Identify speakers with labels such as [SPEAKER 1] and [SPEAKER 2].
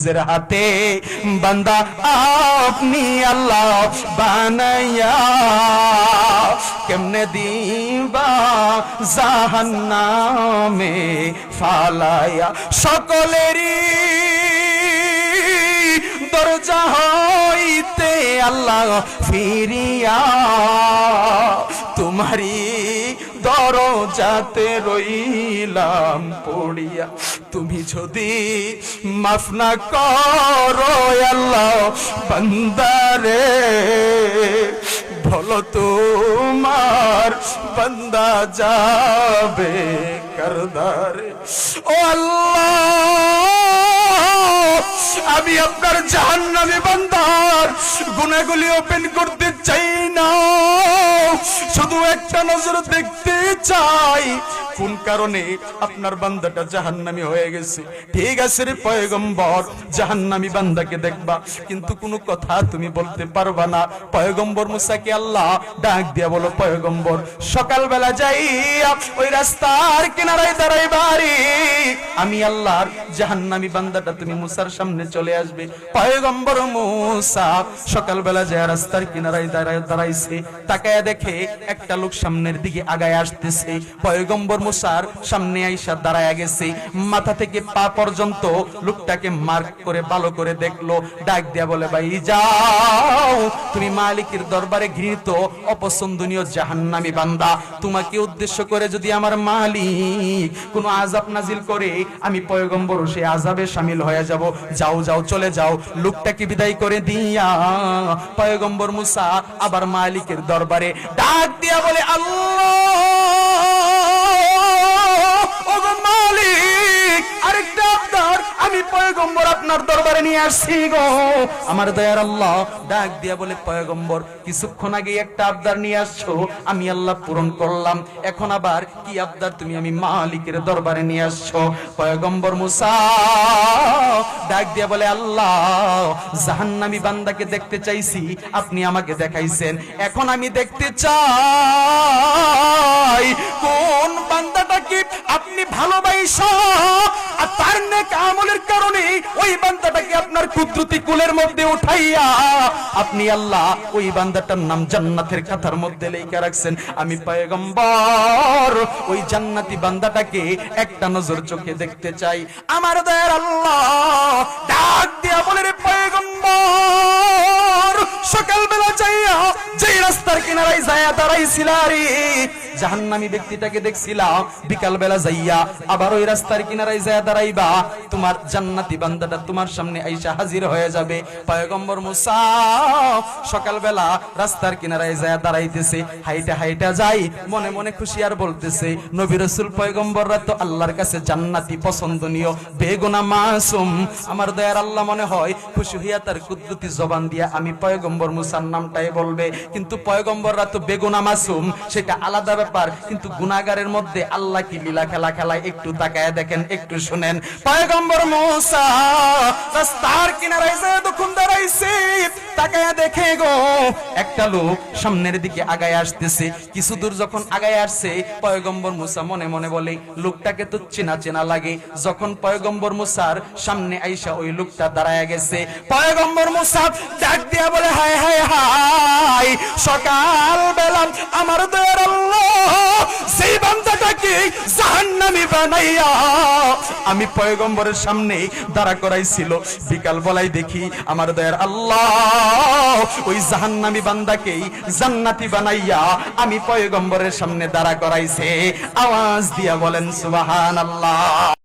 [SPEAKER 1] হাতে বান্দা আপনি আল্লাহ বানাইয়া কেমনে দিবা জাহান্নামে ফালাইয়া সকলেরই দরজা হইতে আল্লাহ ফিরিয়া তোমারি দরজাতে রইলাম পড়িয়া তুমি যদি মাফ না করো আল্লাহ বান্দারে বলো তোমার বান্দা যাবে কারদারে ও আল্লাহ আমি আপনার জাহান্নামী বান্দার গুনাহগুলি ওপেন করতে চাই না, শুধু একটা নজর দেখতে চাই কোন কারণে আপনার বান্দাটা জাহান্নামী হয়ে গেছে। ঠিক আছে রে পয়গম্বর, জাহান্নামী বান্দাকে দেখবা কিন্তু কোনো কথা তুমি বলতে পারবা না। পয়গম্বর মুসাকে আল্লাহ ডাক দিয়া বলো, পয়গম্বর সকালবেলা যাইয়া ওই রাস্তার কিনারায় দাঁড়াইবারি, আমি আল্লাহর জাহান্নামী বান্দাটা তুমি মুসার সামনে চলে আসবে। পয়গম্বর মুসা সকালবেলা যায় রাস্তার কিনারায় দাঁড়াইছে, তাকায়া দেখে একটা লোক সামনের দিকে আগায় আসতেছে। পয়গম্বর মুসার সামনে আইসা দাঁড়ায়া গেছে, মাথা থেকে পা পর্যন্ত লোকটাকে মার্ক করে ভালো করে দেখলো, ডাক দিয়া বলে, ভাই যাও, তুমি মালিকের দরবারে ঘৃণিত অপছন্দনীয় জাহান্নামী বান্দা, তোমাকে উদ্দেশ্য করে যদি আমার মালিক কোনো আযাব নাজিল করে আমি পয়গম্বর সেই আযাবে শামিল হয়ে যাব। যাও যাও চলে যাও। লোকটাকে বিদায় করে দিয়া পয়গম্বর মুসা আবার মালিকের দরবারে ডাক দিয়া বলে, আরেকটা আবদার আমি পয়গম্বর আপনার দরবারে নিয়ে আসছি গো। আমার দয়ার আল্লাহ ডাক দিয়া বলে, পয়গম্বর কিছুক্ষণ আগে একটা আবদার নিয়ে আসছো, আমি আল্লাহ পূরণ করলাম, এখন আবার কি আবদার তুমি আমি মালিকের দরবারে নিয়ে আসছো? পয়গম্বর মুসা ডাক দিয়া বলে, আল্লাহ জাহান্নামী বান্দাকে দেখতে চাইছি, আপনি আমাকে দেখাইছেন, এখন আমি দেখতে চাই কোন বান্দাটাকে আপনি ভালোবাসা আর তার নেক আমলের কারণে ওই বান্দাটাকে আপনার কুদরতি কুলের মধ্যে উঠাইয়া আপনি আল্লাহ ওই বান্দাটার নাম জান্নাতের খাতার মধ্যে লেখা রাখছেন। আমি পয়গম্বর ওই জান্নাতি বান্দাটাকে একটা নজর চোখে দেখতে চাই। আমার দয়ার আল্লাহ ডাক দিয়া বলে, রে পয়গম্বর সকালবেলা যাইয়া যেই রাস্তার কিনারায় যায়া দাঁড়াইছিলা রে জাহান্নামী ব্যক্তিটাকে দেখছিলাম, বিকাল বেলা যাইয়া আবার ওই রাস্তার কিনারায় যায় দাঁড়াইবা, তোমার জান্নাতি বান্দাটা তোমার সামনে আইসা হাজির হয়ে যাবে। পয়গম্বর মুসা সকালবেলা রাস্তার কিনারায় যায় দাঁড়াইতেছে, হাইটা হাইটা যাই, মনে মনে খুশি আর বলতেছে, নবী রাসূল পয়গম্বররা তো আল্লাহর কাছে জান্নাতি পছন্দনীয় বেগুনা মাসুম। আমার দয়ার আল্লাহ মনে হয় খুশি হইয়া তার কুদরতি জবান দিয়া আমি পয়গম্বর মুসার নামটাই বলবে, কিন্তু পয়গম্বররা তো বেগুনা মাসুম, সেটা আলাদা ব্যাপার, কিন্তু গুনাহগারের মধ্যে আল্লাহ কি লীলা খেলা খেলায় একটু তাকায় দেখেন, একটু শুনেন। পয়গম্বর মুসা রাস্তার কিনারায় যখন দাঁড়াইছে, তাকায় দেখে গো একটা লোক সামনের দিকে আগায় আসতেছে। কিছু দূর যখন আগায় আসছে, পয়গম্বর মুসা মনে মনে বলে, লোকটাকে তো চেনা চেনা লাগে। যখন পয়গম্বর মুসার সামনে আইসা ওই লোকটা দাঁড়ায় গেছে, পয়গম্বর মুসা ডাক দিয়া বলে, হায় হায় হায়, সকাল বেলা আমার দয়ার আল্লাহ সেই বান্দাটাকে জাহান্নামী বানাইয়া আমি পয়গম্বরের সামনে দাঁড়া করাইছিল, বিকাল বেলায় দেখি আমার দয়ার আল্লাহ ওই জাহান্নামী বান্দাকেই জান্নাতি বানাইয়া আমি পয়গম্বরের সামনে দাঁড়া করাইছে। আওয়াজ দিয়া বলেন সুবহানাল্লাহ।